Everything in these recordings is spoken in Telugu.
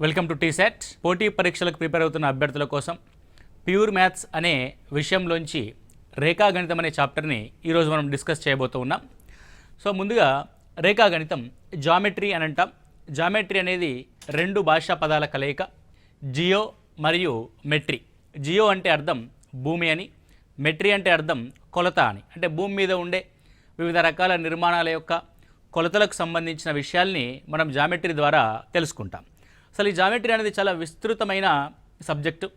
Welcome to టీసెట్. పోటీ పరీక్షలకు ప్రిపేర్ అవుతున్న అభ్యర్థుల కోసం ప్యూర్ మ్యాథ్స్ అనే విషయంలోంచి రేఖాగణితం అనే చాప్టర్ని ఈరోజు మనం డిస్కస్ చేయబోతూ ఉన్నాం. సో ముందుగా రేఖాగణితం జామెట్రీ అని అంటాం. జామెట్రీ అనేది రెండు భాషా పదాల కలయిక, జియో మరియు మెట్రీ. జియో అంటే అర్థం భూమి అని, మెట్రీ అంటే అర్థం కొలత అని. అంటే భూమి మీద ఉండే వివిధ రకాల నిర్మాణాల యొక్క కొలతలకు సంబంధించిన విషయాల్ని మనం జామెట్రీ ద్వారా తెలుసుకుంటాం. అసలు ఈ జామెట్రీ అనేది చాలా విస్తృతమైన సబ్జెక్టు.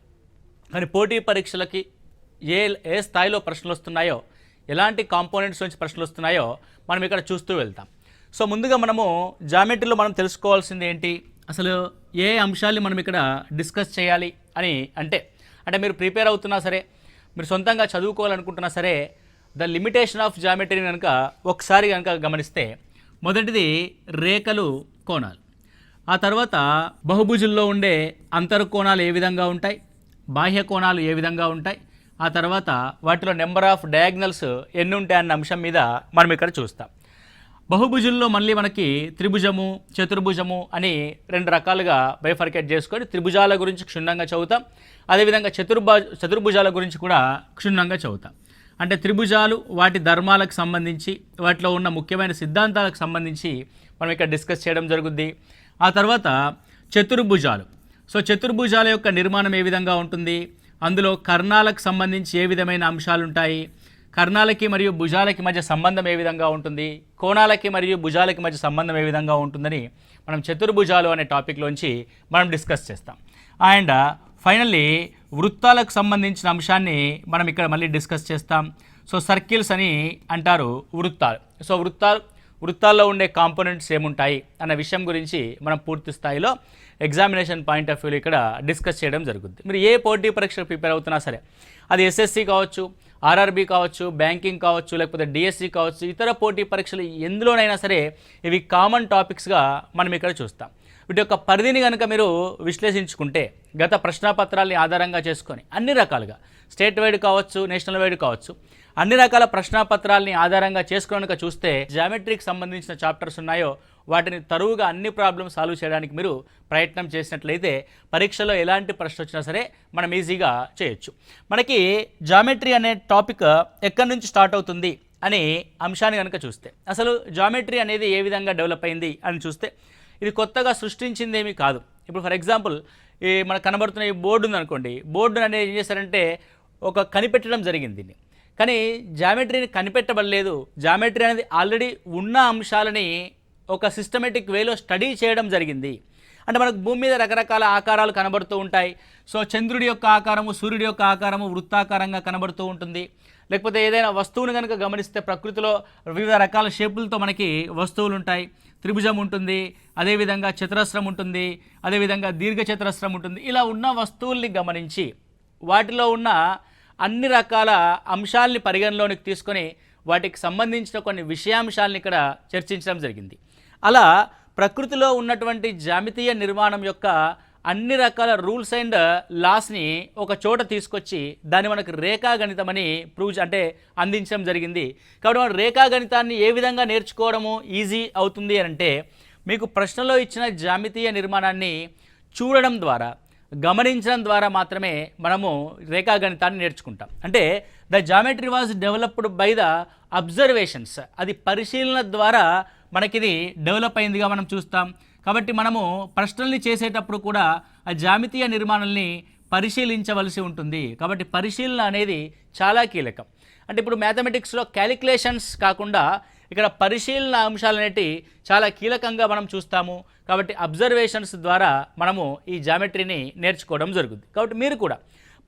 కానీ పోటీ పరీక్షలకి ఏ స్థాయిలో ప్రశ్నలు వస్తున్నాయో, ఎలాంటి కాంపోనెంట్స్ నుంచి ప్రశ్నలు వస్తున్నాయో మనం ఇక్కడ చూస్తూ వెళ్తాం. సో ముందుగా మనము జామెట్రీలో మనం తెలుసుకోవాల్సింది ఏంటి, అసలు ఏ అంశాన్ని మనం ఇక్కడ డిస్కస్ చేయాలి అని అంటే మీరు ప్రిపేర్ అవుతున్నా సరే, మీరు సొంతంగా చదువుకోవాలనుకుంటున్నా సరే, ద లిమిటేషన్ ఆఫ్ జామెట్రీ కనుక ఒకసారి కనుక గమనిస్తే, మొదటిది రేఖలు, కోణాలు. ఆ తర్వాత బహుభుజుల్లో ఉండే అంతర్కోణాలు ఏ విధంగా ఉంటాయి, బాహ్య కోణాలు ఏ విధంగా ఉంటాయి, ఆ తర్వాత వాటిలో నెంబర్ ఆఫ్ డయాగ్నల్స్ ఎన్ని ఉంటాయి అన్న అంశం మీద మనం ఇక్కడ చూస్తాం. బహుభుజుల్లో మళ్ళీ మనకి త్రిభుజము, చతుర్భుజము అని రెండు రకాలుగా బైఫర్కేట్ చేసుకొని త్రిభుజాల గురించి క్షుణ్ణంగా చదువుతాం. అదేవిధంగా చతుర్భుజాల గురించి కూడా క్షుణ్ణంగా చదువుతాం. అంటే త్రిభుజాలు, వాటి ధర్మాలకు సంబంధించి, వాటిలో ఉన్న ముఖ్యమైన సిద్ధాంతాలకు సంబంధించి మనం ఇక్కడ డిస్కస్ చేయడం జరుగుద్ది. ఆ తర్వాత చతుర్భుజాలు. సో చతుర్భుజాల యొక్క నిర్మాణం ఏ విధంగా ఉంటుంది, అందులో కర్ణాలకు సంబంధించి ఏ విధమైన అంశాలు ఉంటాయి, కర్ణాలకి మరియు భుజాలకి మధ్య సంబంధం ఏ విధంగా ఉంటుంది, కోణాలకి మరియు భుజాలకి మధ్య సంబంధం ఏ విధంగా ఉంటుందని మనం చతుర్భుజాలు అనే టాపిక్లోంచి మనం డిస్కస్ చేస్తాం. అండ్ ఫైనల్లీ వృత్తాలకు సంబంధించిన అంశాన్ని మనం ఇక్కడ మళ్ళీ డిస్కస్ చేస్తాం. సో సర్కిల్స్ అని అంటారు వృత్తాలు. సో వృత్తాల్లో ఉండే కాంపోనెంట్స్ ఏముంటాయి అన్న విషయం గురించి మనం పూర్తి స్థాయిలో ఎగ్జామినేషన్ పాయింట్ ఆఫ్ వ్యూలో ఇక్కడ డిస్కస్ చేయడం జరుగుతుంది. మీరు ఏ పోటీ పరీక్షకు ప్రిపేర్ అవుతున్నా సరే, అది ఎస్ఎస్సి కావచ్చు, ఆర్ఆర్బీ కావచ్చు, బ్యాంకింగ్ కావచ్చు, లేకపోతే డిఎస్సి కావచ్చు, ఇతర పోటీ పరీక్షలు ఎందులోనైనా సరే ఇవి కామన్ టాపిక్స్గా మనం ఇక్కడ చూస్తాం. వీటి యొక్క పరిధిని కనుక మీరు విశ్లేషించుకుంటే, గత ప్రశ్నాపత్రాల్ని ఆధారంగా చేసుకొని అన్ని రకాలుగా స్టేట్ వైడ్ కావచ్చు, నేషనల్ వైడ్ కావచ్చు, అన్ని రకాల ప్రశ్నాపత్రాల్ని ఆధారంగా చేసుకున్నాక చూస్తే జామెట్రీకి సంబంధించిన చాప్టర్స్ ఉన్నాయో వాటిని తరువుగా అన్ని ప్రాబ్లమ్స్ సాల్వ్ చేయడానికి మీరు ప్రయత్నం చేసినట్లయితే పరీక్షలో ఎలాంటి ప్రశ్న వచ్చినా సరే మనం ఈజీగా చేయొచ్చు. మనకి జామెట్రీ అనే టాపిక్ ఎక్కడి నుంచి స్టార్ట్ అవుతుంది అనే అంశాన్ని కనుక చూస్తే, అసలు జామెట్రీ అనేది ఏ విధంగా డెవలప్ అయింది అని చూస్తే, ఇది కొత్తగా సృష్టించిందేమీ కాదు. ఇప్పుడు ఫర్ ఎగ్జాంపుల్ మనకు కనబడుతున్న ఈ బోర్డు ఉందనుకోండి, బోర్డు అనేది ఏం చేశారంటే కనిపెట్టడం జరిగింది. కానీ జామెట్రీని కనిపెట్టబడలేదు. జామెట్రీ అనేది ఆల్రెడీ ఉన్న అంశాలని ఒక సిస్టమేటిక్ వేలో స్టడీ చేయడం జరిగింది. అంటే మనకు భూమి మీద రకరకాల ఆకారాలు కనబడుతూ ఉంటాయి. సో చంద్రుడి యొక్క ఆకారము, సూర్యుడి యొక్క ఆకారము వృత్తాకారంగా కనబడుతూ ఉంటుంది. లేకపోతే ఏదైనా వస్తువును కనుక గమనిస్తే ప్రకృతిలో వివిధ రకాల షేపులతో మనకి వస్తువులు ఉంటాయి. త్రిభుజం ఉంటుంది, అదేవిధంగా చతురస్రం ఉంటుంది, అదేవిధంగా దీర్ఘచతురస్రం ఉంటుంది. ఇలా ఉన్న వస్తువుల్ని గమనించి వాటిలో ఉన్న అన్ని రకాల అంశాలని పరిగణలోనికి తీసుకొని వాటికి సంబంధించిన కొన్ని విషయాంశాలను ఇక్కడ చర్చించడం జరిగింది. అలా ప్రకృతిలో ఉన్నటువంటి జామితీయ నిర్మాణం యొక్క అన్ని రకాల రూల్స్ అండ్ లాస్ని ఒక చోట తీసుకొచ్చి దాన్ని మనకు రేఖాగణితం అని అందించడం జరిగింది. కాబట్టి మనం రేఖాగణితాన్ని ఏ విధంగా నేర్చుకోవడము ఈజీ అవుతుంది అని అంటే, మీకు ప్రశ్నలో ఇచ్చిన జామితీయ నిర్మాణాన్ని చూడడం ద్వారా, గమనించడం ద్వారా మాత్రమే మనము రేఖాగణితాన్ని నేర్చుకుంటాం. అంటే the geometry was developed by the observations. అది పరిశీలన ద్వారా మనకిది డెవలప్ అయిందిగా మనం చూస్తాం. కాబట్టి మనము ప్రశ్నల్ని చేసేటప్పుడు కూడా ఆ జామితీయ నిర్మాణాలని పరిశీలించవలసి ఉంటుంది. కాబట్టి పరిశీలన అనేది చాలా కీలకం. అంటే ఇప్పుడు మ్యాథమెటిక్స్లో క్యాలిక్యులేషన్స్ కాకుండా ఇక్కడ పరిశీలన అంశాలు అనేటివి చాలా కీలకంగా మనం చూస్తాము. కాబట్టి అబ్జర్వేషన్స్ ద్వారా మనము ఈ జామెట్రీని నేర్చుకోవడం జరుగుతుంది. కాబట్టి మీరు కూడా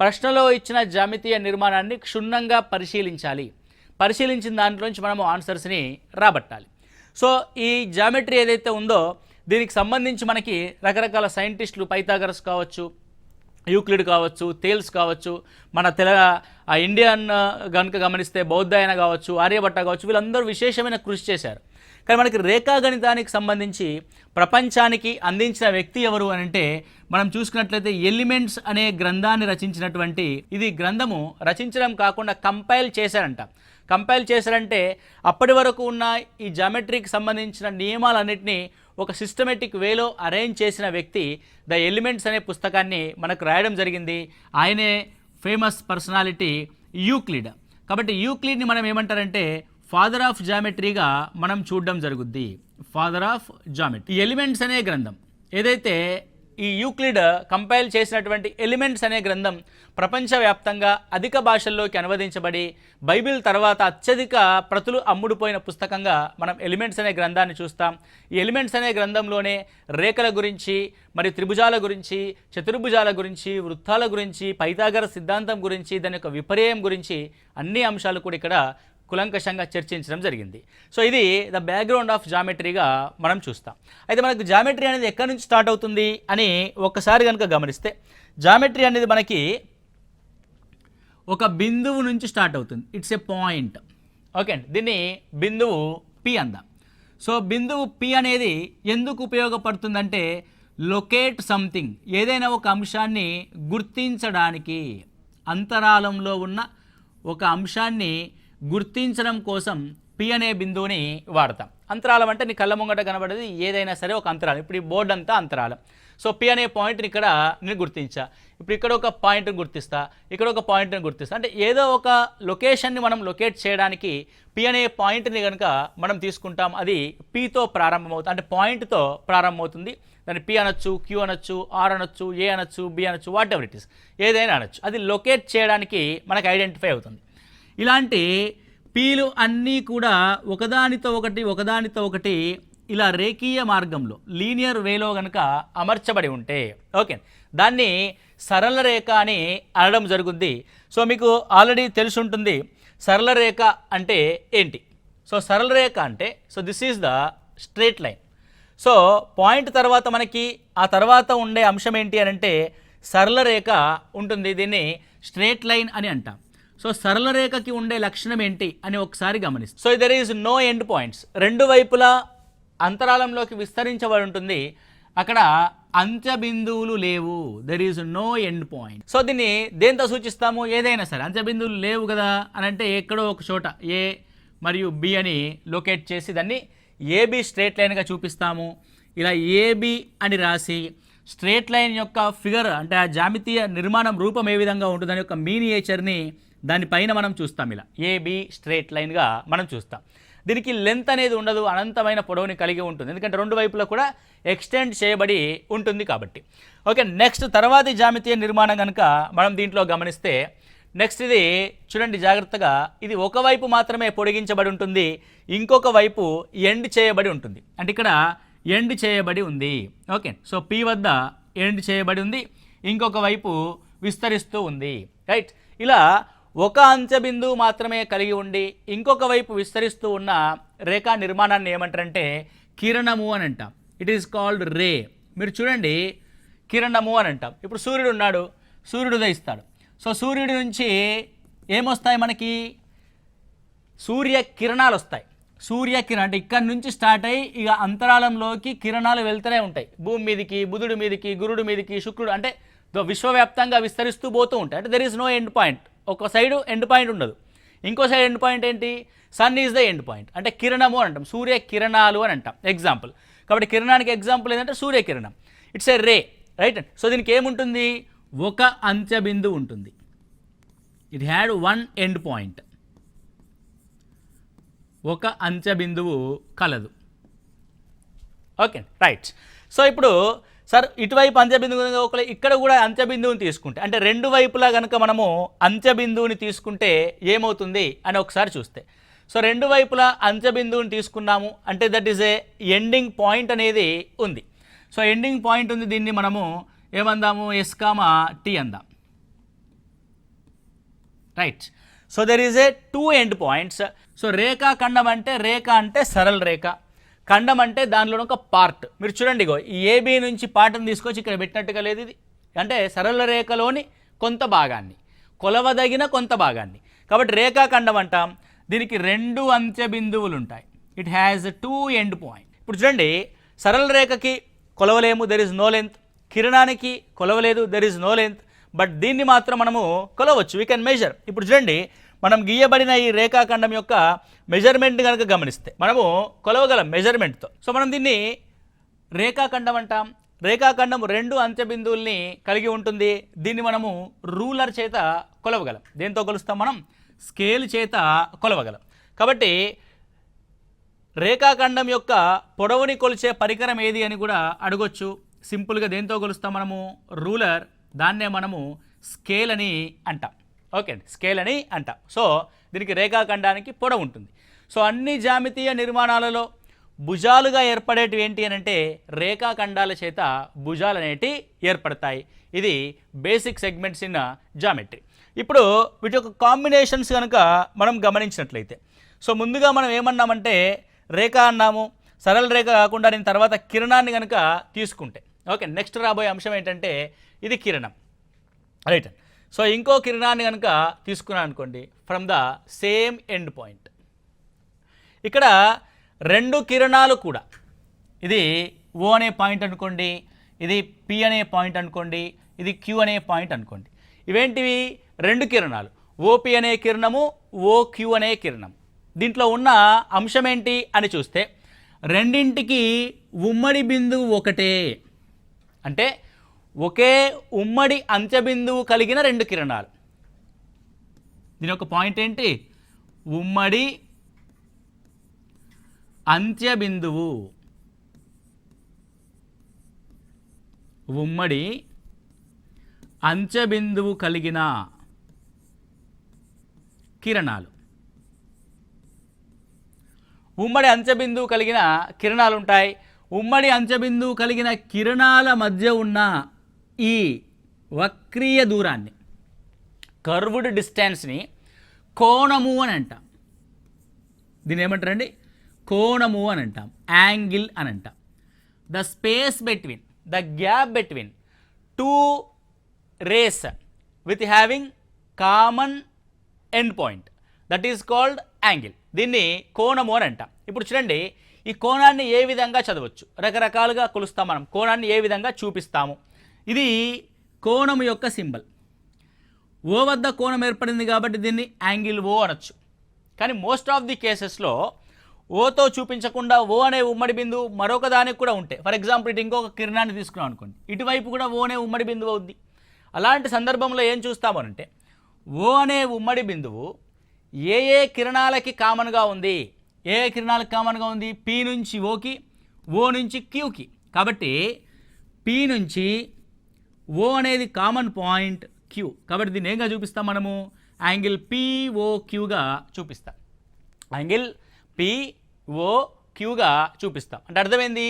ప్రశ్నలో ఇచ్చిన జామితీయ నిర్మాణాన్ని క్షుణ్ణంగా పరిశీలించాలి. పరిశీలించిన దాంట్లోంచి మనము ఆన్సర్స్ని రాబట్టాలి. సో ఈ జామెట్రీ ఏదైతే ఉందో దీనికి సంబంధించి మనకి రకరకాల సైంటిస్టులు, పైథాగరస్ కావచ్చు, యూక్లిడ్ కావచ్చు, థేల్స్ కావచ్చు, మన ఇండియన్ కనుక గమనిస్తే బౌద్ధాయన కావచ్చు, ఆర్యభట్ట కావచ్చు, వీళ్ళందరూ విశేషమైన కృషి చేశారు. కానీ మనకి రేఖాగణితానికి సంబంధించి ప్రపంచానికి అందించిన వ్యక్తి ఎవరు అని అంటే, మనం చూసుకున్నట్లయితే ఎలిమెంట్స్ అనే గ్రంథాన్ని రచించినటువంటి, ఇది గ్రంథము రచించడం కాకుండా కంపైల్ చేశారంట. కంపైల్ చేశారంటే అప్పటి వరకు ఉన్న ఈ జామెట్రీకి సంబంధించిన నియమాలన్నింటినీ ఒక సిస్టమేటిక్ వేలో అరేంజ్ చేసిన వ్యక్తి ద ఎలిమెంట్స్ అనే పుస్తకాన్ని మనకు రాయడం జరిగింది. ఆయనే ఫేమస్ పర్సనాలిటీ యూక్లిడ్. కాబట్టి యూక్లిడ్ని మనం ఏమంటారంటే ఫాదర్ ఆఫ్ జామెట్రీగా మనం చూడడం జరుగుద్ది. Father of geometry. ఈ ఎలిమెంట్స్ అనే గ్రంథం ఏదైతే ఈ యూక్లిడ్ కంపైల్ చేసినటువంటి ఎలిమెంట్స్ అనే గ్రంథం ప్రపంచవ్యాప్తంగా అధిక భాషల్లోకి అనువదించబడి బైబిల్ తర్వాత అత్యధిక ప్రతులు అమ్ముడుపోయిన పుస్తకంగా మనం ఎలిమెంట్స్ అనే గ్రంథాన్ని చూస్తాం. ఈ ఎలిమెంట్స్ అనే గ్రంథంలోనే రేఖల గురించి, మరి త్రిభుజాల గురించి, చతుర్భుజాల గురించి, వృత్తాల గురించి, పైథాగర సిద్ధాంతం గురించి, దాని యొక్క విపర్యయం గురించి అన్ని అంశాలు కూడా ఇక్కడ కులంకషంగా చర్చించడం జరిగింది. సో ఇది ద బ్యాక్గ్రౌండ్ ఆఫ్ జామెట్రీగా మనం చూస్తాం. అయితే మనకు జామెట్రీ అనేది ఎక్కడి నుంచి స్టార్ట్ అవుతుంది అని ఒక్కసారి కనుక గమనిస్తే, జామెట్రీ అనేది మనకి ఒక బిందువు నుంచి స్టార్ట్ అవుతుంది. It's a point. ఓకే అండి, దీన్ని బిందువు పి అందాం. సో బిందువు పి అనేది ఎందుకు ఉపయోగపడుతుందంటే లొకేట్ సంథింగ్, ఏదైనా ఒక అంశాన్ని గుర్తించడానికి, అంతరాళంలో ఉన్న ఒక అంశాన్ని గుర్తించడం కోసం పి అనే బిందువుని వాడతాం. అంతరాళం అంటే నీ కళ్ళ ముంగట కనబడేది ఏదైనా సరే ఒక అంతరాళం. ఇప్పుడు ఈ బోర్డు అంతా అంతరాళం. సో పి అనే పాయింట్ని ఇక్కడ నేను గుర్తించా, ఇప్పుడు ఇక్కడ ఒక పాయింట్ని గుర్తిస్తా, ఇక్కడ ఒక పాయింట్ని గుర్తిస్తా. అంటే ఏదో ఒక లొకేషన్ని మనం లొకేట్ చేయడానికి పి అనే పాయింట్ని కనుక మనం తీసుకుంటాం. అది పితో ప్రారంభమవుతుంది, అంటే పాయింట్తో ప్రారంభమవుతుంది. దాన్ని పి అనొచ్చు, క్యూ అనొచ్చు, ఆర్ అనొచ్చు, ఏ అనొచ్చు, బి అనొచ్చు, వాట్ ఎవర్ ఇట్ ఇస్, ఏదైనా అనొచ్చు. అది లొకేట్ చేయడానికి మనకు ఐడెంటిఫై అవుతుంది. ఇలాంటి పీలు అన్నీ కూడా ఒకదానితో ఒకటి ఇలా రేఖీయ మార్గంలో లీనియర్ వేలో కనుక అమర్చబడి ఉంటే ఓకే, దాన్ని సరళ రేఖ అని అనడం జరుగుద్ది. సో మీకు ఆల్రెడీ తెలిసి ఉంటుంది సరళ రేఖ అంటే ఏంటి. సో సరళ రేఖ అంటే this is the straight line. So point తర్వాత మనకి ఆ తర్వాత ఉండే అంశం ఏంటి అని అంటే సరళ రేఖ ఉంటుంది. దీన్ని స్ట్రేట్ లైన్ అని అంటాం. సో సరళ రేఖకి ఉండే లక్షణం ఏంటి అని ఒకసారి గమనిస్తాం. So there is no end points. రెండు వైపులా అంతరాళంలోకి విస్తరించబడి ఉంటుంది. అక్కడ అంత్య బిందువులు లేవు. There is no end point. So దీన్ని దేంతో సూచిస్తాము? ఏదైనా సరే అంత్య బిందువులు లేవు కదా అని అంటే ఎక్కడో ఒక చోట ఏ మరియు బి అని లొకేట్ చేసి దాన్ని ఏబి స్ట్రేట్ లైన్గా చూపిస్తాము. ఇలా ఏబి అని రాసి స్ట్రేట్ లైన్ యొక్క ఫిగర్ అంటే ఆ జామితీయ నిర్మాణం రూపం ఏ విధంగా ఉంటుంది దాని యొక్క మీనియేచర్ని దానిపైన మనం చూస్తాం. ఇలా ఏబి స్ట్రేట్ లైన్గా మనం చూస్తాం. దీనికి లెంత్ అనేది ఉండదు, అనంతమైన పొడవుని కలిగి ఉంటుంది. ఎందుకంటే రెండు వైపులా కూడా ఎక్స్టెండ్ చేయబడి ఉంటుంది కాబట్టి. ఓకే, నెక్స్ట్ తర్వాతి జామితీయ నిర్మాణం కనుక మనం దీంట్లో గమనిస్తే నెక్స్ట్ ఇది చూడండి జాగ్రత్తగా, ఇది ఒకవైపు మాత్రమే పొడిగించబడి ఉంటుంది, ఇంకొక వైపు ఎండ్ చేయబడి ఉంటుంది. అంటే ఇక్కడ ఎండ్ చేయబడి ఉంది. ఓకే, సో పి వద్ద ఎండ్ చేయబడి ఉంది, ఇంకొక వైపు విస్తరిస్తూ ఉంది. రైట్, ఇలా ఒక అంత్య బిందువు మాత్రమే కలిగి ఉండి ఇంకొక వైపు విస్తరిస్తూ ఉన్న రేఖా నిర్మాణాన్ని ఏమంటారంటే కిరణము అని అంటాం. ఇట్ ఈస్ కాల్డ్ రే. మీరు చూడండి కిరణము అని అంటాం. ఇప్పుడు సూర్యుడు ఉన్నాడు, సూర్యుడు ఉదయిస్తాడు. సో సూర్యుడి నుంచి ఏమొస్తాయి మనకి? సూర్యకిరణాలు వస్తాయి. సూర్యకిరణం అంటే ఇక్కడ నుంచి స్టార్ట్ అయ్యి ఇక అంతరాళంలోకి కిరణాలు వెళ్తూనే ఉంటాయి. భూమి మీదకి, బుధుడి మీదకి, గురుడి మీదకి, శుక్రుడు, అంటే విశ్వవ్యాప్తంగా విస్తరిస్తూ పోతూ ఉంటాయి. అంటే there is no end point. ఒక సైడు ఎండ్ పాయింట్ ఉండదు, ఇంకో సైడ్ ఎండ్ పాయింట్ ఏంటి? Sun is the end point. అంటే కిరణము అని అంటాం, సూర్యకిరణాలు అని అంటాం ఎగ్జాంపుల్. కాబట్టి కిరణానికి ఎగ్జాంపుల్ ఏంటంటే సూర్యకిరణం. It's a ray, right. So దీనికి ఏముంటుంది? ఒక అంత్య బిందువు ఉంటుంది. It had one end point. ఒక అంత్య బిందువు కలదు. Okay, right. సో ఇప్పుడు సార్ ఇటువైపు అంత్యబిందువు ఒకవేళ ఇక్కడ కూడా అంత్యబిందువుని తీసుకుంటే, అంటే రెండు వైపులా కనుక మనము అంత్యబిందువుని తీసుకుంటే ఏమవుతుంది అని ఒకసారి చూస్తే, సో రెండు వైపులా అంత్యబిందువుని తీసుకున్నాము అంటే that is a ending point అనేది ఉంది. సో ఎండింగ్ పాయింట్ ఉంది, దీన్ని మనము ఏమందాము? ఎస్ కామా టీ అందాం. Right. So there is a two end points. So రేఖాఖండం అంటే రేఖ అంటే సరళ రేఖ, ఖండం అంటే దానిలో ఒక పార్ట్. మీరు చూడండి, ఇగో ఈ ఏబీ నుంచి పార్ట్ని తీసుకొచ్చి ఇక్కడ పెట్టినట్టుగా లేదు ఇది. అంటే సరళ రేఖలోని కొంత భాగాన్ని, కొలవదగిన కొంత భాగాన్ని. కాబట్టి రేఖాఖండం అంటాం. దీనికి రెండు అంత్య బిందువులు ఉంటాయి. It has two end point. ఇప్పుడు చూడండి, సరళ రేఖకి కొలవలేము, దెర్ ఇస్ నో లెంత్. కిరణానికి కొలవలేదు, there is no length. But దీన్ని మాత్రం మనము కొలవచ్చు, వీ కెన్ మెజర్. ఇప్పుడు చూడండి, మనం గీయబడిన ఈ రేఖాఖండం యొక్క మెజర్మెంట్ కనుక గమనిస్తే మనము కొలవగలం మెజర్మెంట్తో. సో మనం దీన్ని రేఖాఖండం అంటాం. రేఖాఖండం 2 అంత్య బిందువుల్ని కలిగి ఉంటుంది. దీన్ని మనము రూలర్ చేత కొలవగలం. దేంతో కొలుస్తాం మనం? స్కేల్ చేత కొలవగలం. కాబట్టి రేఖాఖండం యొక్క పొడవుని కొలిచే పరికరం ఏది అని కూడా అడగొచ్చు. సింపుల్గా దేంతో కొలుస్తాం మనము? రూలర్. దాన్నే మనము స్కేల్ అని అంటాం. ఓకే అండి, స్కేల్ అని అంటాం. సో దీనికి రేఖాఖండానికి పొడవు ఉంటుంది. సో అన్ని జామితీయ నిర్మాణాలలో భుజాలుగా ఏర్పడేటివి ఏంటి అని అంటే రేఖాఖండాల చేత భుజాలు అనేటివి ఏర్పడతాయి. ఇది బేసిక్ సెగ్మెంట్స్ ఇన్ జామెట్రీ. ఇప్పుడు వీటి యొక్క కాంబినేషన్స్ కనుక మనం గమనించినట్లయితే, సో ముందుగా మనం ఏమన్నామంటే రేఖ అన్నాము. సరళ రేఖ కాకుండా నేను తర్వాత కిరణాన్ని కనుక తీసుకుంటే, ఓకే, నెక్స్ట్ రాబోయే అంశం ఏంటంటే ఇది కిరణం, రైట్. సో ఇంకో కిరణాన్ని కనుక తీసుకున్నాను అనుకోండి, from the sem end point. ఇక్కడ 2 కిరణాలు కూడా, ఇది ఓ అనే పాయింట్ అనుకోండి, ఇది పి అనే పాయింట్ అనుకోండి, ఇది క్యూ అనే పాయింట్ అనుకోండి. ఇవేంటివి? 2 కిరణాలు, ఓపి అనే కిరణము, ఓక్యూ అనే కిరణం. దీంట్లో ఉన్న అంశం ఏంటి అని చూస్తే రెండింటికి ఉమ్మడి బిందువు ఒకటే. అంటే ఒకే ఉమ్మడి అంత్యబిందువు కలిగిన 2 కిరణాలు. దీని యొక్క పాయింట్ ఏంటి? ఉమ్మడి అంత్యబిందువు. ఉమ్మడి అంత్యబిందువు కలిగిన కిరణాలు. ఉమ్మడి అంత్యబిందువు కలిగిన కిరణాలు ఉంటాయి. ఉమ్మడి అంత్యబిందువు కలిగిన కిరణాల మధ్య ఉన్న ఈ వక్రీయ దూరాన్ని, కర్వ్డ్ డిస్టెన్స్ని కోణము అని అంటాం. దీన్ని ఏమంటారండి? కోణము అని అంటాం, యాంగిల్ అని అంటాం. The space between, the gap between 2 rays with having common end point, that is called angle. దీన్ని కోణము అని అంటాం. ఇప్పుడు చూడండి, ఈ కోణాన్ని ఏ విధంగా చదవచ్చు? రకరకాలుగా కొలుస్తాం మనం. కోణాన్ని ఏ విధంగా చూపిస్తాము? ఇది కోణము యొక్క సింబల్. ఓ వద్ద కోణం ఏర్పడింది కాబట్టి దీన్ని యాంగిల్ ఓ అనొచ్చు. కానీ మోస్ట్ ఆఫ్ ది కేసెస్లో ఓతో చూపించకుండా ఓ అనే ఉమ్మడి బిందువు మరొక దానికి కూడా ఉంటే, ఫర్ ఎగ్జాంపుల్ ఇటు ఇంకొక కిరణాన్ని తీసుకున్నాం అనుకోండి, ఇటువైపు కూడా ఓ అనే ఉమ్మడి బిందువు అవుద్ది. అలాంటి సందర్భంలో ఏం చూస్తామనంటే ఓ అనే ఉమ్మడి బిందువు ఏ ఏ కిరణాలకి కామన్గా ఉంది? ఏ ఏ కిరణాలకు కామన్గా ఉంది? పి నుంచి ఓకి, ఓ నుంచి క్యూకి. కాబట్టి పి నుంచి ఓ అనేది కామన్ పాయింట్ క్యూ. కాబట్టి దీన్ని ఏంగా చూపిస్తాం మనము? యాంగిల్ పిఓక్యూగా చూపిస్తాం. యాంగిల్ పిఓక్యూగా చూపిస్తాం. అంటే అర్థమైంది,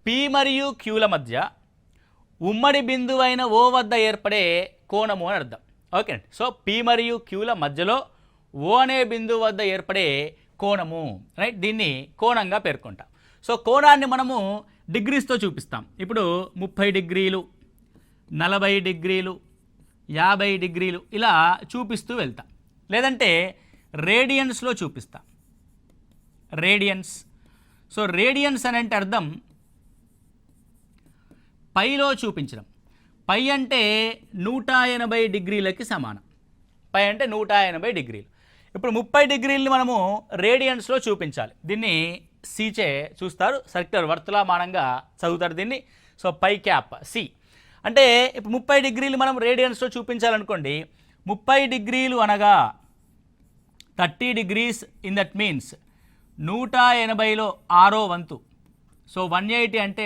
పి మరియు క్యూల మధ్య ఉమ్మడి బిందువు అయిన ఓ వద్ద ఏర్పడే కోణము అని అర్థం. ఓకే అండి. సో పి మరియు క్యూల మధ్యలో ఓ అనే బిందువు వద్ద ఏర్పడే కోణము, రైట్, దీన్ని కోణంగా పేర్కొంటాం. సో కోణాన్ని మనము డిగ్రీస్తో చూపిస్తాం. ఇప్పుడు 30 డిగ్రీలు, 40 డిగ్రీలు, 50 డిగ్రీలు ఇలా చూపిస్తూ వెళ్తాం. లేదంటే రేడియన్స్లో చూపిస్తాం. రేడియన్స్. సో రేడియన్స్ అని అంటే అర్థం పైలో చూపించడం. పై అంటే 180 డిగ్రీలకి సమానం. పై అంటే 180 డిగ్రీలు. ఇప్పుడు 30 డిగ్రీలని మనము రేడియన్స్లో చూపించాలి. దీన్ని సీచే చూస్తారు, సర్క్యులర్ వర్తులామానంగా చదువుతారు దీన్ని. సో పై క్యాప్ సి అంటే ఇప్పుడు 30 డిగ్రీలు మనం రేడియన్స్లో చూపించాలనుకోండి. 30 డిగ్రీలు అనగా 30 డిగ్రీస్ ఇన్ దట్ మీన్స్ 180లో 6వ వంతు. సో 180 అంటే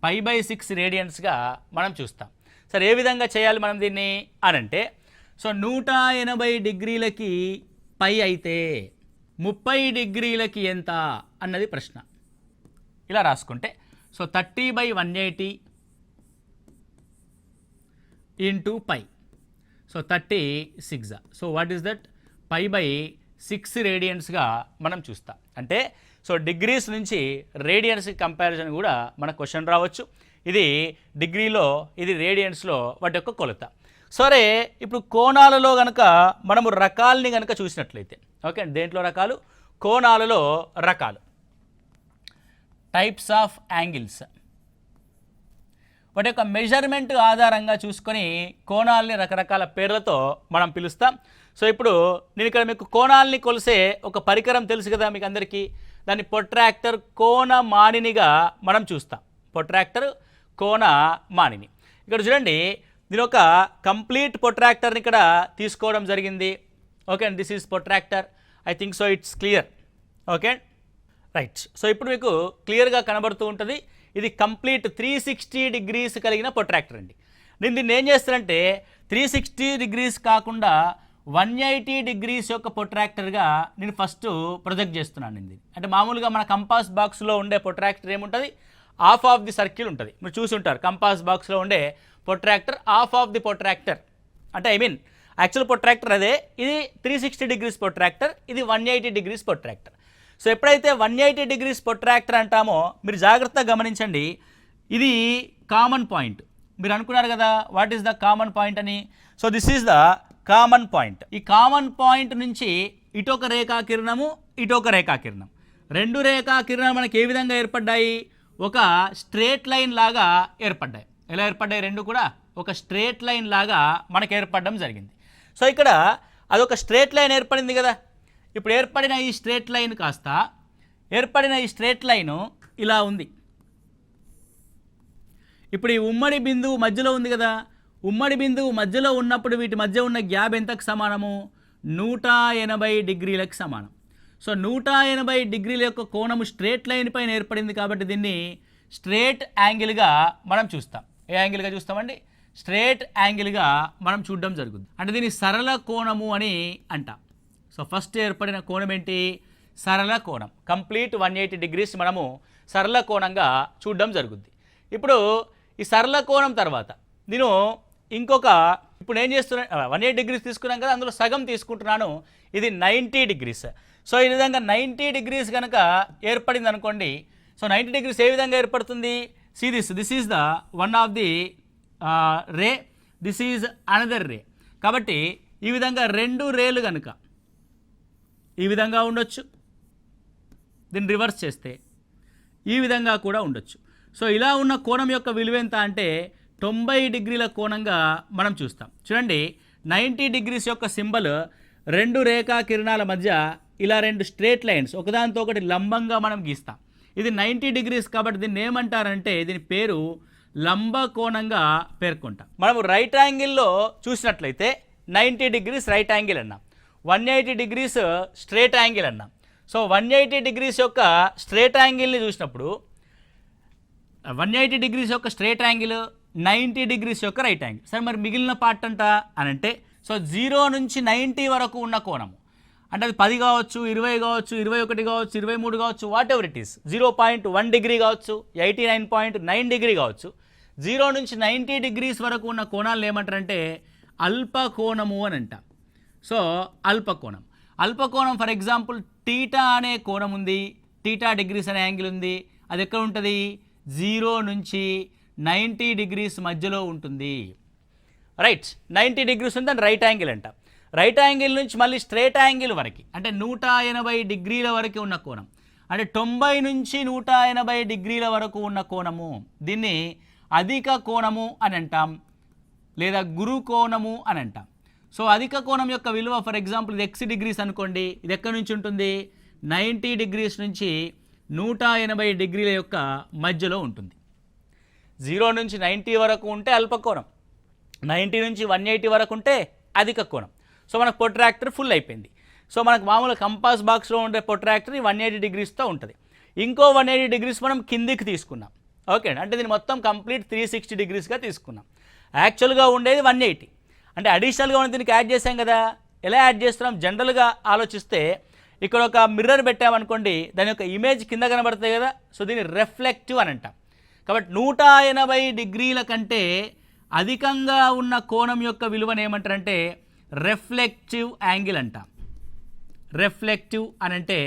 π/6 రేడియన్స్గా మనం చూస్తాం. సరే, ఏ విధంగా చేయాలి మనం దీన్ని అనంటే, సో 180 డిగ్రీలకి పై అయితే 30 డిగ్రీలకి ఎంత అన్నది ప్రశ్న. ఇలా రాసుకుంటే so 30/180 into pi. So 36. So what is that? π/6 రేడియన్స్గా మనం చూస్తాం. అంటే సో డిగ్రీస్ నుంచి రేడియన్స్కి కంపారిజన్ కూడా మన క్వశ్చన్ రావచ్చు. ఇది డిగ్రీలో, ఇది రేడియన్స్లో వాటి యొక్క కొలత. సరే, ఇప్పుడు కోణాలలో కనుక మనము రకాలని కనుక చూసినట్లయితే, ఓకే, దేంట్లో రకాలు? కోణాలలో రకాలు, టైప్స్ ఆఫ్ యాంగిల్స్. వాటి యొక్క మెజర్మెంట్ ఆధారంగా చూసుకొని కోణాలని రకరకాల పేర్లతో మనం పిలుస్తాం. సో ఇప్పుడు నేను ఇక్కడ మీకు కోణాలని కొలిసే ఒక పరికరం తెలుసు కదా మీకు అందరికీ. దాన్ని ప్రొట్రాక్టర్, కోణమానినిగా మనం చూస్తాం. ప్రొట్రాక్టర్ కోణ మానిని. ఇక్కడ చూడండి, దీని ఒక కంప్లీట్ ప్రొట్రాక్టర్ని ఇక్కడ తీసుకోవడం జరిగింది. Okay and this is protractor. I think so it's clear. Okay right. So ఇప్పుడు మీకు క్లియర్గా కనబడుతూ ఉంటుంది. ఇది కంప్లీట్ 360 డిగ్రీస్ కలిగిన ప్రొట్రాక్టర్ అండి. నేను దీన్ని ఏం చేస్తానంటే 360 డిగ్రీస్ కాకుండా 180 డిగ్రీస్ యొక్క ప్రొట్రాక్టర్గా నేను ఫస్ట్ ప్రొజెక్ట్ చేస్తున్నాను. ఇది అంటే మామూలుగా మన కంపాస్ బాక్స్లో ఉండే ప్రొట్రాక్టర్ ఏముంటుంది, హాఫ్ ఆఫ్ ది సర్కిల్ ఉంటుంది. మీరు చూసి ఉంటారు కంపాస్ బాక్స్లో ఉండే protractor half of the protractor అంటే ఐ మీన్ యాక్చువల్ ప్రొట్రాక్టర్ అదే. ఇది 360 డిగ్రీస్ ప్రొట్రాక్టర్, ఇది 180 డిగ్రీస్ ప్రొట్రాక్టర్. సో ఎప్పుడైతే 180 డిగ్రీస్ ప్రొట్రాక్టర్ అంటామో మీరు జాగ్రత్తగా గమనించండి. ఇది కామన్ పాయింట్. మీరు అనుకున్నారు కదా what is the common point అని. So this is the common point. ఈ కామన్ పాయింట్ నుంచి ఇటొక రేఖాకిరణము, ఇటొక రేఖాకిరణం, రెండు రేఖాకిరణాలు మనకి ఏ విధంగా ఏర్పడ్డాయి, ఒక స్ట్రేట్ లైన్ లాగా ఏర్పడ్డాయి. ఎలా ఏర్పడ్డాయి? రెండు కూడా ఒక స్ట్రేట్ లైన్ లాగా మనకు ఏర్పడడం జరిగింది. సో ఇక్కడ అదొక స్ట్రేట్ లైన్ ఏర్పడింది కదా. ఇప్పుడు ఏర్పడిన ఈ స్ట్రేట్ లైన్ కాస్త ఏర్పడిన ఈ స్ట్రేట్ లైను ఇలా ఉంది. ఇప్పుడు ఈ ఉమ్మడి బిందువు మధ్యలో ఉంది కదా. ఉమ్మడి బిందువు మధ్యలో ఉన్నప్పుడు వీటి మధ్య ఉన్న గ్యాప్ ఎంతకు సమానము? 180 డిగ్రీలకు సమానం. సో 180 డిగ్రీల యొక్క కోణము స్ట్రేట్ లైన్ పైన ఏర్పడింది కాబట్టి దీన్ని స్ట్రేట్ యాంగిల్గా మనం చూస్తాం. ఏ యాంగిల్గా చూస్తామండి? స్ట్రేట్ యాంగిల్గా మనం చూడడం జరుగుతుంది. అంటే దీన్ని సరళ కోణము అని అంటాం. సో ఫస్ట్ ఏర్పడిన కోణం ఏంటి? సరళ కోణం. కంప్లీట్ 180 డిగ్రీస్ మనము సరళ కోణంగా చూడడం జరుగుద్ది. ఇప్పుడు ఈ సరళ కోణం తర్వాత నేను ఇంకొక ఇప్పుడు ఏం చేస్తున్నాను, 180 డిగ్రీస్ తీసుకున్నాం కదా, అందులో సగం తీసుకుంటున్నాను. ఇది 90 డిగ్రీస్. సో ఈ విధంగా 90 డిగ్రీస్ కనుక ఏర్పడింది అనుకోండి. సో 90 డిగ్రీస్ ఏ విధంగా ఏర్పడుతుంది? See this is the one of the ray, this is another ray. కాబట్టి ఈ విధంగా రెండు రేలు కనుక ఈ విధంగా ఉండొచ్చు, దీన్ని రివర్స్ చేస్తే ఈ విధంగా కూడా ఉండొచ్చు. సో ఇలా ఉన్న కోణం యొక్క విలువ ఎంత అంటే 90 డిగ్రీల కోణంగా మనం చూస్తాం. చూడండి 90 డిగ్రీస్ యొక్క సింబల్ రెండు రేఖా కిరణాల మధ్య ఇలా రెండు స్ట్రేట్ లైన్స్ ఒకదానితో ఒకటి లంబంగా మనం గీస్తాం. ఇది 90 డిగ్రీస్ కాబట్టి దీన్ని ఏమంటారంటే దీని పేరు లంబ కోణంగా పేర్కొంటాం. మనం రైట్ యాంగిల్లో చూసినట్లయితే 90 డిగ్రీస్ రైట్ యాంగిల్ అన్నాం, 180 డిగ్రీస్ స్ట్రేట్ యాంగిల్ అన్నాం. సో 180 డిగ్రీస్ యొక్క స్ట్రేట్ యాంగిల్ని చూసినప్పుడు 180 డిగ్రీస్ యొక్క స్ట్రేట్ యాంగిల్, 90 డిగ్రీస్ యొక్క రైట్ యాంగిల్. సరే మరి మిగిలిన పార్ట్ అంట అని అంటే సో 0 నుంచి 90 వరకు ఉన్న కోణము అంటే అది 10 కావచ్చు, 20 కావచ్చు, 21 కావచ్చు, 23 కావచ్చు, what ever it is, 0.1 degree కావచ్చు, 89.9 డిగ్రీ కావచ్చు. 0 నుంచి 90 డిగ్రీస్ వరకు ఉన్న కోణాలను ఏమంటారంటే అల్పకోణము అని అంటాం. సో అల్పకోణం. అల్పకోణం ఫర్ ఎగ్జాంపుల్ టీటా అనే కోణం ఉంది, టీటా డిగ్రీస్ అనే యాంగిల్ ఉంది. అది ఎక్కడ ఉంటుంది? 0 నుంచి 90 డిగ్రీస్ మధ్యలో ఉంటుంది. రైట్, 90 డిగ్రీస్ ఉంది దాన్ని రైట్ యాంగిల్ అంట. రైట్ యాంగిల్ నుంచి మళ్ళీ స్ట్రేట్ యాంగిల్ వరకు అంటే 180 డిగ్రీల వరకు ఉన్న కోణం అంటే 90 నుంచి 180 డిగ్రీల వరకు ఉన్న కోణము దీన్ని అధిక కోణము అని అంటాం లేదా గురు కోణము అని అంటాం. సో అధిక కోణం యొక్క విలువ ఫర్ ఎగ్జాంపుల్ ఇది x డిగ్రీస్ అనుకోండి. ఇది ఎక్కడి నుంచి ఉంటుంది? 90 డిగ్రీస్ నుంచి 180 డిగ్రీల యొక్క మధ్యలో ఉంటుంది. 0 నుంచి 90 వరకు ఉంటే అల్పకోణం, 90 నుంచి 180 వరకు ఉంటే అధిక కోణం. సో మనకు ప్రొట్రాక్టర్ ఫుల్ అయిపోయింది. సో మనకు మామూలు కంపాస్ బాక్స్లో ఉండే ప్రొట్రాక్టర్ 180 డిగ్రీస్తో ఉంటుంది. ఇంకో 180 డిగ్రీస్ మనం కిందికి తీసుకున్నాం. ఓకే, అంటే దీన్ని మొత్తం కంప్లీట్ 360 డిగ్రీస్గా తీసుకున్నాం. యాక్చువల్గా ఉండేది 180 అంటే అడిషనల్గా మనం దీనికి యాడ్ చేసాం కదా. ఎలా యాడ్ చేస్తున్నాం? జనరల్గా ఆలోచిస్తే ఇక్కడ ఒక మిర్రర్ పెట్టామనుకోండి, దాని యొక్క ఇమేజ్ కింద కనబడుతుంది కదా. సో దీన్ని రిఫ్లెక్టివ్ అని అంటాం. కాబట్టి 180 డిగ్రీల కంటే అధికంగా ఉన్న కోణం యొక్క విలువను ఏమంటారంటే రిఫ్లెక్టివ్ యాంగిల్ అంటాం. రిఫ్లెక్టివ్ అని అంటే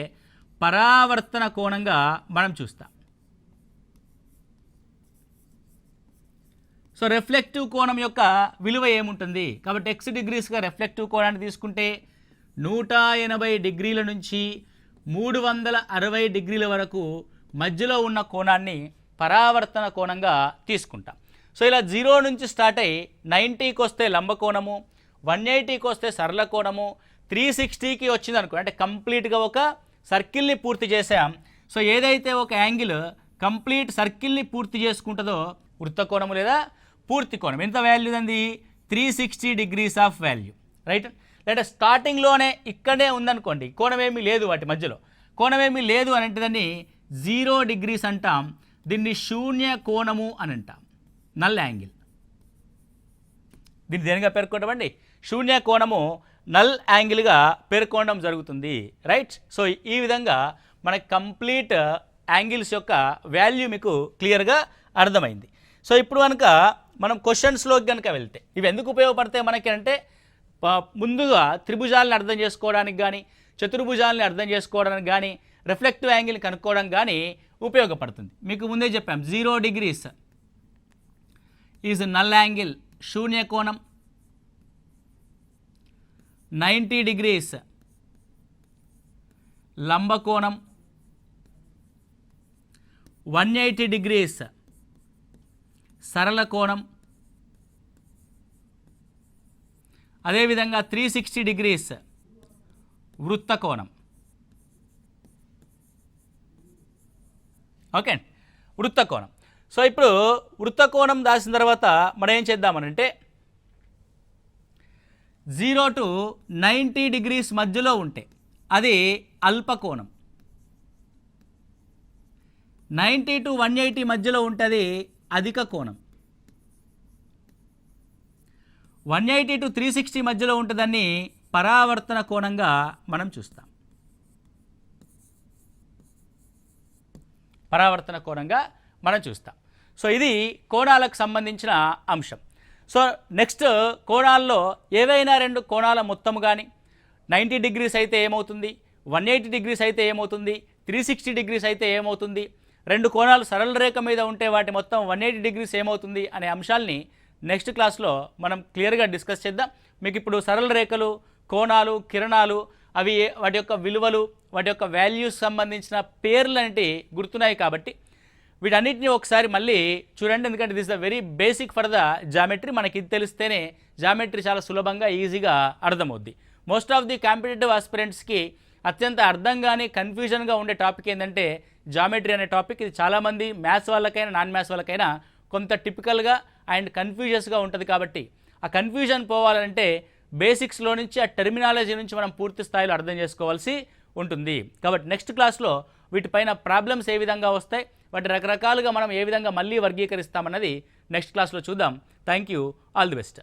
పరావర్తన కోణంగా మనం చూస్తాం. సో రిఫ్లెక్టివ్ కోణం యొక్క విలువ ఏముంటుంది? కాబట్టి x డిగ్రీస్గా రిఫ్లెక్టివ్ కోణాన్ని తీసుకుంటే 180 డిగ్రీల నుంచి 360 డిగ్రీల వరకు మధ్యలో ఉన్న కోణాన్ని పరావర్తన కోణంగా తీసుకుంటాం. సో ఇలా 0 నుంచి స్టార్ట్ అయ్యి 90కి వస్తే లంబకోణము, 180కి వస్తే సరళ కోణము, 360కి వచ్చింది అనుకో అంటే కంప్లీట్గా ఒక సర్కిల్ని పూర్తి చేసాం. సో ఏదైతే ఒక యాంగిల్ కంప్లీట్ సర్కిల్ని పూర్తి చేసుకుంటుందో వృత్త కోణము లేదా పూర్తి కోణం. ఎంత వాల్యూ అంది? 360 degrees ఆఫ్ వాల్యూ, రైట్. లేదా స్టార్టింగ్లోనే ఇక్కడే ఉందనుకోండి, కోణం ఏమీ లేదు, వాటి మధ్యలో కోణం ఏమీ లేదు అని అంటే దాన్ని 0 degrees అంటాం. దీన్ని శూన్య కోణము అని అంటాం, నల్ యాంగిల్. దీన్ని దేనిగా పేర్కొంటామండి? శూన్య కోణము, నల్ యాంగిల్గా పేర్కొనడం జరుగుతుంది, రైట్. సో ఈ విధంగా మనకి కంప్లీట్ యాంగిల్స్ యొక్క వాల్యూ మీకు క్లియర్గా అర్థమైంది. సో ఇప్పుడు కనుక మనం క్వశ్చన్స్లోకి కనుక వెళ్తే ఇవి ఎందుకు ఉపయోగపడతాయి మనకి అంటే, ముందుగా త్రిభుజాలను అర్థం చేసుకోవడానికి కానీ, చతుర్భుజాలని అర్థం చేసుకోవడానికి కానీ, రిఫ్లెక్టివ్ యాంగిల్ కనుక్కోవడం కానీ ఉపయోగపడుతుంది. మీకు ముందే చెప్పాం 0 degrees ఈజ్ నల్ యాంగిల్, శూన్య కోణం. 90 degrees లంబకోణం. 180 degrees సరళ కోణం. అదేవిధంగా 360 degrees వృత్త కోణం. ఓకే, వృత్త కోణం. సో ఇప్పుడు వృత్త కోణం దాచిన తర్వాత మనం ఏం చేద్దామనంటే 0 to 90 degrees మధ్యలో ఉంటే అది అల్పకోణం. 90 to 180 మధ్యలో ఉంటుంది అధిక కోణం. 180 to 360 మధ్యలో ఉంటుందని పరావర్తన కోణంగా మనం చూస్తాం. పరావర్తన కోణంగా మనం చూస్తాం. సో ఇది కోణాలకు సంబంధించిన అంశం. సో నెక్స్ట్ కోణాల్లో ఏవైనా రెండు కోణాల మొత్తం కానీ 90 degrees అయితే ఏమవుతుంది, 180 degrees అయితే ఏమవుతుంది, 360 degrees అయితే ఏమవుతుంది, రెండు కోణాలు సరళ రేఖ మీద ఉంటే వాటి మొత్తం 180 degrees ఏమవుతుంది అనే అంశాలని నెక్స్ట్ క్లాస్లో మనం క్లియర్గా డిస్కస్ చేద్దాం. మీకు ఇప్పుడు సరళ రేఖలు, కోణాలు, కిరణాలు, అవి వాటి యొక్క విలువలు, వాటి యొక్క వాల్యూస్ సంబంధించిన పేర్లు అనేవి గుర్తున్నాయి కాబట్టి వీటన్నిటిని ఒకసారి మళ్ళీ చూడండి. ఎందుకంటే this the very basic for the geometry. మనకి ఇది తెలిస్తేనే జామెట్రీ చాలా సులభంగా ఈజీగా అర్థమవుద్ది. మోస్ట్ ఆఫ్ ది కాంపిటేటివ్ ఆస్పిరెంట్స్కి అత్యంత అర్థం కానీ కన్ఫ్యూజన్గా ఉండే టాపిక్ ఏంటంటే జామెట్రీ అనే టాపిక్. ఇది చాలామంది మ్యాథ్స్ వాళ్ళకైనా నాన్ మ్యాథ్స్ వాళ్ళకైనా కొంత టిపికల్గా అండ్ కన్ఫ్యూజన్స్గా ఉంటుంది. కాబట్టి ఆ కన్ఫ్యూజన్ పోవాలంటే బేసిక్స్లో నుంచి, ఆ టెర్మినాలజీ నుంచి మనం పూర్తి స్థాయిలో అర్థం చేసుకోవాల్సి ఉంటుంది. కాబట్టి నెక్స్ట్ క్లాస్లో వీటిపైన ప్రాబ్లమ్స్ ఏ విధంగా వస్తాయి, వాటి రకరకాలుగా మనం ఏ విధంగా మళ్ళీ వర్గీకరిస్తామన్నది నెక్స్ట్ క్లాస్లో చూద్దాం. Thank you, all the best.